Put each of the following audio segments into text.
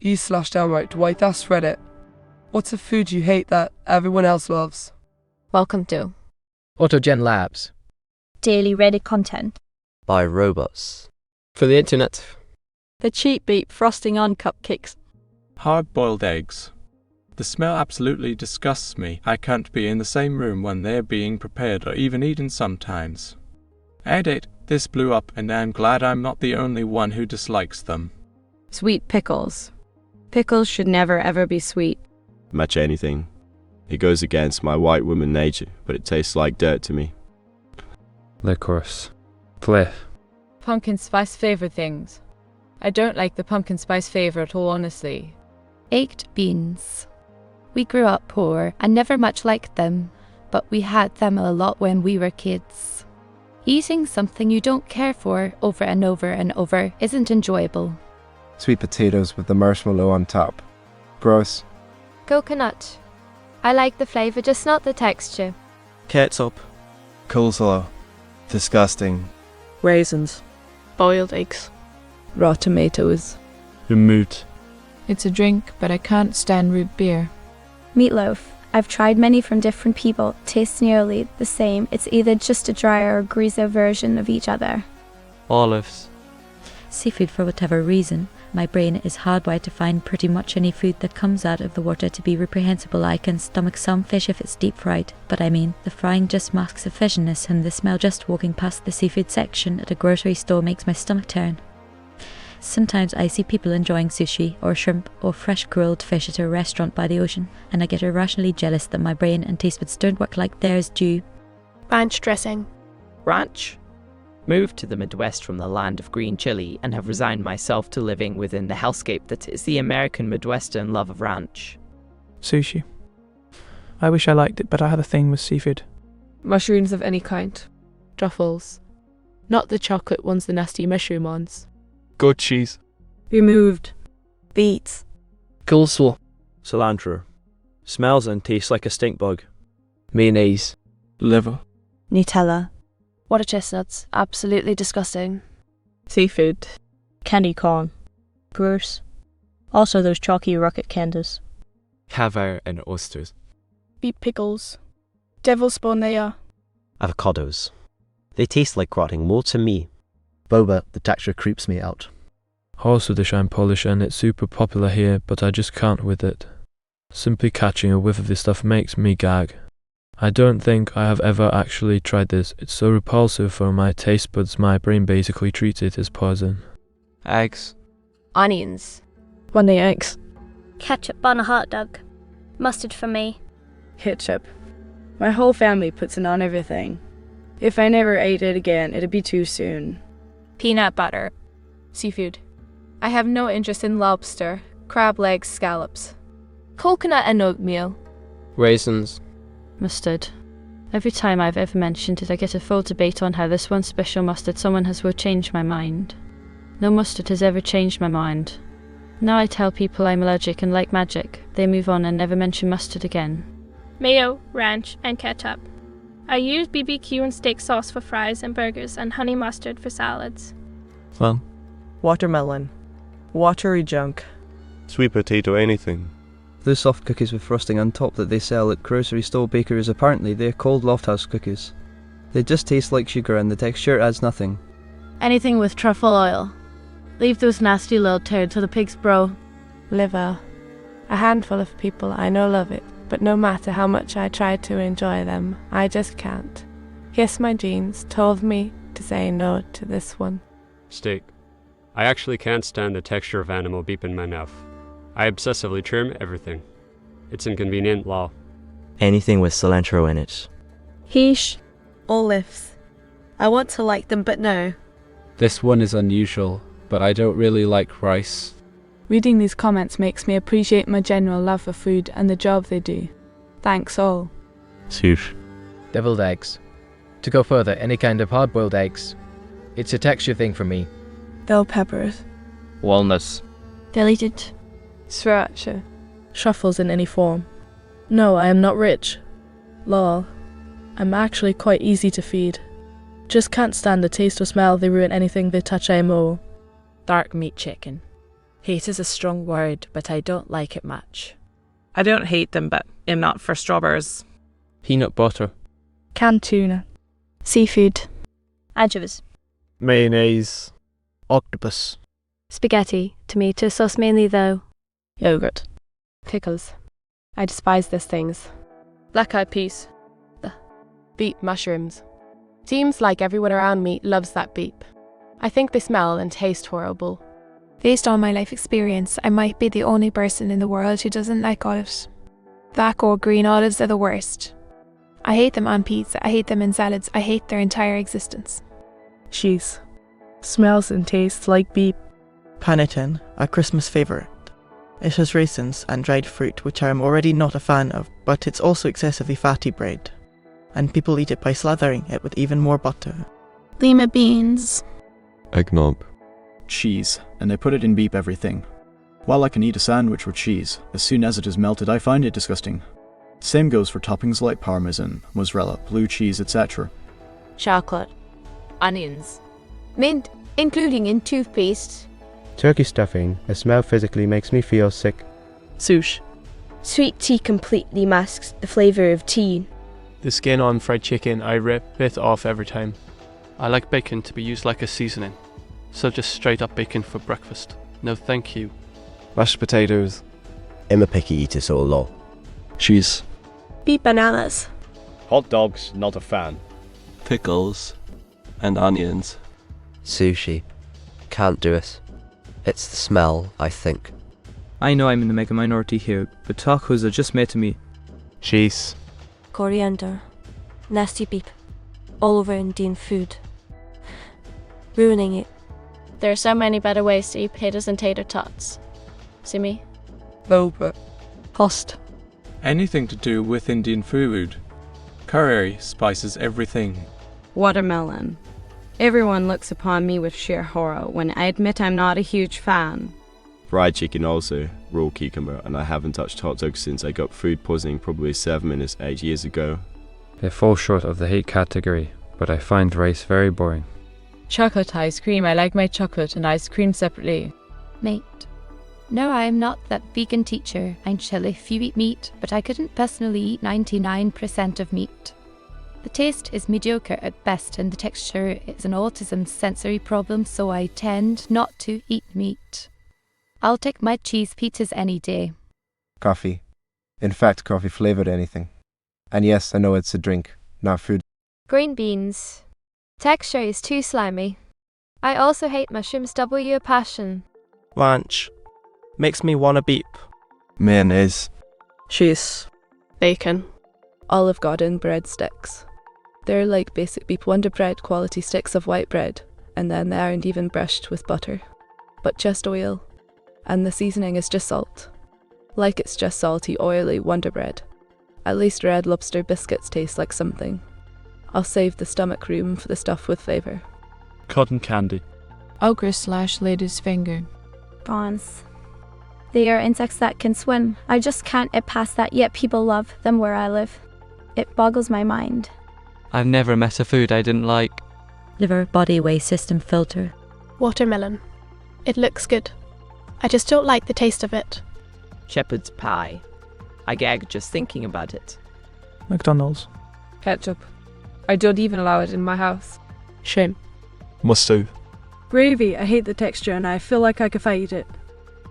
u/DownrightDwight asks Reddit, what's a food you hate that everyone else loves? Welcome to AutoGenLabs. Daily Reddit content. By robots. For the internet. The cheap beat frosting on cupcakes. Hard-boiled eggs. The smell absolutely disgusts me. I can't be in the same room when they're being prepared or even eaten sometimes. Edit, this blew up and I'm glad I'm not the only one who dislikes them. Sweet pickles. Pickles should never ever be sweet. Match anything. It goes against my white woman nature, but it tastes like dirt to me. Licorice. Play. pumpkin spice flavoured things. I don't like the pumpkin spice flavour at all, honestly. Baked beans. We grew up poor and never much liked them, but we had them a lot when we were kids. Eating something you don't care for over and over and over isn't enjoyable. Sweet potatoes with the marshmallow on top. Gross. Coconut. I like the flavour, just not the texture. Ketchup. Coleslaw. Disgusting. Raisins. Boiled eggs. Raw tomatoes. Vermouth. It's a drink, but I can't stand root beer. Meatloaf. I've tried many from different people. Tastes nearly the same. It's either just a drier or greasier version of each other. Olives. Seafood, for whatever reason, my brain is hardwired to find pretty much any food that comes out of the water to be reprehensible. I can stomach some fish if it's deep fried, but I mean, the frying just masks the fishiness, and the smell just walking past the seafood section at a grocery store makes my stomach turn. Sometimes I see people enjoying sushi or shrimp or fresh grilled fish at a restaurant by the ocean, and I get irrationally jealous that my brain and taste buds don't work like theirs do. Ranch dressing. Ranch? Moved to the Midwest from the land of green chili and have resigned myself to living within the hellscape that is the American Midwestern love of ranch. Sushi. I wish I liked it, but I had a thing with seafood. Mushrooms of any kind. Truffles. Not the chocolate ones, the nasty mushroom ones. Goat cheese. Removed. Beets. Coleslaw. Cilantro. Smells and tastes like a stink bug. Mayonnaise. Liver. Nutella. Water chestnuts. Absolutely disgusting. Seafood. Candy corn. Gross. Also those chalky rocket candies. Caviar and oysters. Beet pickles. Devil's spawn they are. Avocados. They taste like rotting mold to me. Boba, the texture creeps me out. Horseradish I'm Polish and it's super popular here, but I just can't with it. Simply catching a whiff of this stuff makes me gag. I don't think I have ever actually tried this. It's so repulsive for my taste buds, my brain basically treats it as poison. Eggs. Onions. Bunny eggs. Ketchup on a hot dog. Mustard for me. Ketchup. My whole family puts it on everything. If I never ate it again, it'd be too soon. Peanut butter. Seafood. I have no interest in lobster, crab legs, scallops. Coconut and oatmeal. Raisins. Mustard. Every time I've ever mentioned it, I get a full debate on how this one special mustard someone will change my mind. No mustard has ever changed my mind. Now I tell people I'm allergic and like magic, they move on and never mention mustard again. Mayo, ranch, and ketchup. I use BBQ and steak sauce for fries and burgers and honey mustard for salads. Fun. Watermelon. Watery junk. Sweet potato anything. Those soft cookies with frosting on top that they sell at grocery store bakeries, apparently they're called Lofthouse cookies. They just taste like sugar and the texture adds nothing. Anything with truffle oil. Leave those nasty little turds to the pigs, bro. Liver. A handful of people I know love it, but no matter how much I try to enjoy them, I just can't. Yes, my genes told me to say no to this one. Steak. I actually can't stand the texture of animal beef in my mouth. I obsessively trim everything. It's inconvenient, lol. Anything with cilantro in it. Quiche. Olives. I want to like them, but no. This one is unusual, but I don't really like rice. Reading these comments makes me appreciate my general love for food and the job they do. Thanks all. Sush. Deviled eggs. To go further, any kind of hard-boiled eggs. It's a texture thing for me. Bell peppers. Walnuts. Deleted. Sriracha. Truffles in any form. No, I am not rich. Lol. I'm actually quite easy to feed. Just can't stand the taste or smell they ruin anything they touch. AMO. Dark meat chicken. Hate is a strong word, but I don't like it much. I don't hate them, but am not for strawberries. Peanut butter. Canned tuna. Seafood. Anchovies. Mayonnaise. Octopus. Spaghetti. Tomato sauce mainly though. Yogurt. Pickles. I despise these things. Black-eyed peas. Beet mushrooms. Seems like everyone around me loves that beep. I think they smell and taste horrible. Based on my life experience, I might be the only person in the world who doesn't like olives. Black or green olives are the worst. I hate them on pizza, I hate them in salads, I hate their entire existence. Cheese. Smells and tastes like beep. Panettone, a Christmas favourite. It has raisins and dried fruit, which I am already not a fan of, but it's also excessively fatty bread. And people eat it by slathering it with even more butter. Lima beans. Eggnog. Cheese, and they put it in beep everything. While I can eat a sandwich with cheese, as soon as it is melted I find it disgusting. Same goes for toppings like parmesan, mozzarella, blue cheese, etc. Chocolate. Onions. Mint, including in toothpaste. Turkey stuffing. The smell physically makes me feel sick. Sush. Sweet tea completely masks the flavour of tea. The skin on fried chicken, I rip it off every time. I like bacon to be used like a seasoning. So just straight up bacon for breakfast. No thank you. Mashed potatoes. I'm a picky eater, so lol. Cheese. Beet bananas. Hot dogs, not a fan. Pickles. And onions. Sushi. Can't do it. It's the smell, I think. I know I'm in the mega minority here, but tacos are just made to me. Cheese. Coriander. Nasty beep. All over Indian food. Ruining it. There are so many better ways to eat potatoes and tater tots. See me? Boba. Host. Anything to do with Indian food. Curry spices everything. Watermelon. Everyone looks upon me with sheer horror when I admit I'm not a huge fan. Fried chicken also, raw cucumber, and I haven't touched hot dogs since I got food poisoning probably 7 minutes 8 years ago. They fall short of the hate category, but I find rice very boring. Chocolate ice cream. I like my chocolate and ice cream separately. Mate. No, I am not that vegan teacher. I'm chill if you eat meat, but I couldn't personally eat 99% of meat. The taste is mediocre at best and the texture is an autism sensory problem, so I tend not to eat meat. I'll take my cheese pizzas any day. Coffee. In fact, coffee flavoured anything. And yes, I know it's a drink, not food. Green beans. Texture is too slimy. I also hate mushrooms W a passion. Ranch. Makes me wanna beep. Mayonnaise. Cheese. Bacon. Olive Garden breadsticks. They're like basic beep Wonder Bread quality sticks of white bread, and then they aren't even brushed with butter, but just oil. And the seasoning is just salt. Like it's just salty, oily Wonder Bread. At least Red Lobster biscuits taste like something. I'll save the stomach room for the stuff with flavour. Cotton candy. Ochre/lady's finger. Prawns. They are insects that can swim. I just can't get past that, yet people love them where I live. It boggles my mind. I've never met a food I didn't like. Liver body waste system filter. Watermelon. It looks good. I just don't like the taste of it. Shepherd's pie. I gag just thinking about it. McDonald's. Ketchup. I don't even allow it in my house. Shrimp. Mustard. Gravy. I hate the texture and I feel like I could fight it.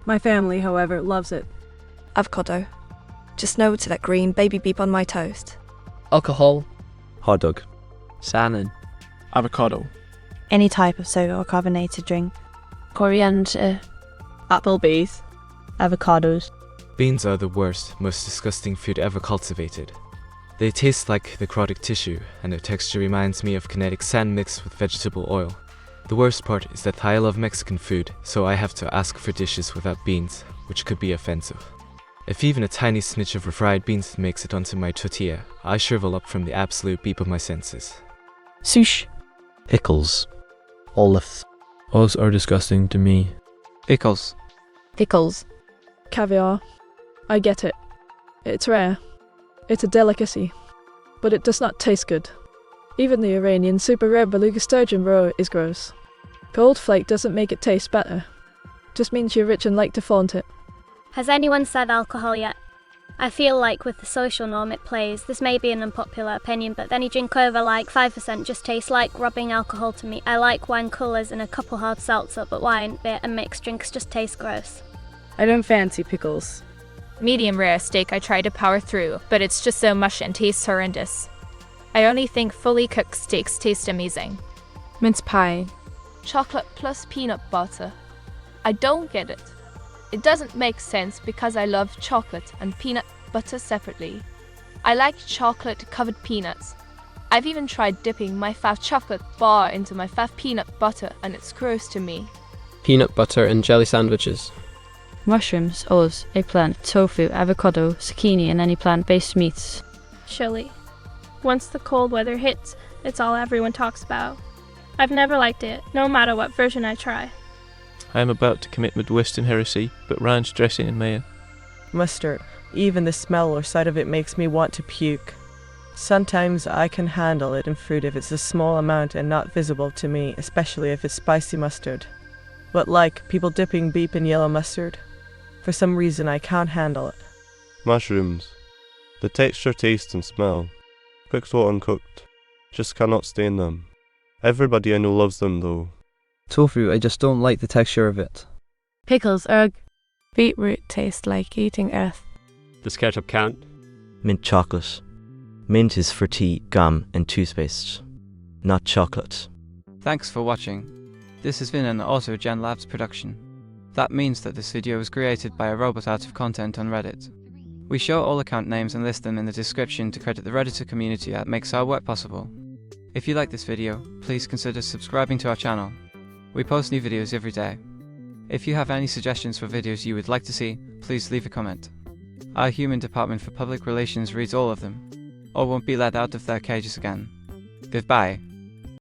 My family, however, loves it. Avocado. Just know to that green baby beep on my toast. Alcohol. Hot dog. Salmon. Avocado. Any type of soda or carbonated drink. Coriander. Applebee's. Avocados. Beans are the worst, most disgusting food ever cultivated. They taste like necrotic tissue, and their texture reminds me of kinetic sand mixed with vegetable oil. The worst part is that I love Mexican food, so I have to ask for dishes without beans, which could be offensive. If even a tiny snitch of refried beans makes it onto my tortilla, I shrivel up from the absolute beep of my senses. Sush. Pickles. Olives. Olives are disgusting to me. Pickles. Pickles. Caviar. I get it. It's rare. It's a delicacy. But it does not taste good. Even the Iranian super rare beluga sturgeon roe is gross. Cold flake doesn't make it taste better. Just means you're rich and like to flaunt it. Has anyone said alcohol yet? I feel like with the social norm it plays, this may be an unpopular opinion, but then you drink over like 5% just tastes like rubbing alcohol to me. I like wine colours and a couple hard seltzer, but wine, beer and mixed drinks just taste gross. I don't fancy pickles. Medium rare steak I try to power through, but it's just so mush and tastes horrendous. I only think fully cooked steaks taste amazing. Mince pie. Chocolate plus peanut butter. I don't get it. It doesn't make sense because I love chocolate and peanut butter separately. I like chocolate-covered peanuts. I've even tried dipping my fave chocolate bar into my fave peanut butter and it's gross to me. Peanut butter and jelly sandwiches. Mushrooms, oats, eggplant, tofu, avocado, zucchini and any plant-based meats. Chili. Once the cold weather hits, it's all everyone talks about. I've never liked it, no matter what version I try. I am about to commit Midwestern heresy, but ranch dressing and mayo. Mustard. Even the smell or sight of it makes me want to puke. Sometimes I can handle it in fruit if it's a small amount and not visible to me, especially if it's spicy mustard. But like people dipping beep in yellow mustard, for some reason I can't handle it. Mushrooms. The texture, taste and smell. Cooked or uncooked. Just cannot stand them. Everybody I know loves them though. Tofu, I just don't like the texture of it. Pickles, ugh. Beetroot tastes like eating earth. Does ketchup count? Mint chocolate. Mint is for tea, gum and toothpaste, not chocolate. Thanks for watching. This has been an AutoGenLabs production. That means that this video was created by a robot out of content on Reddit. We show all account names and list them in the description to credit the Redditor community that makes our work possible. If you like this video, please consider subscribing to our channel. We post new videos every day. If you have any suggestions for videos you would like to see, please leave a comment. Our human department for public relations reads all of them, or won't be let out of their cages again. Goodbye.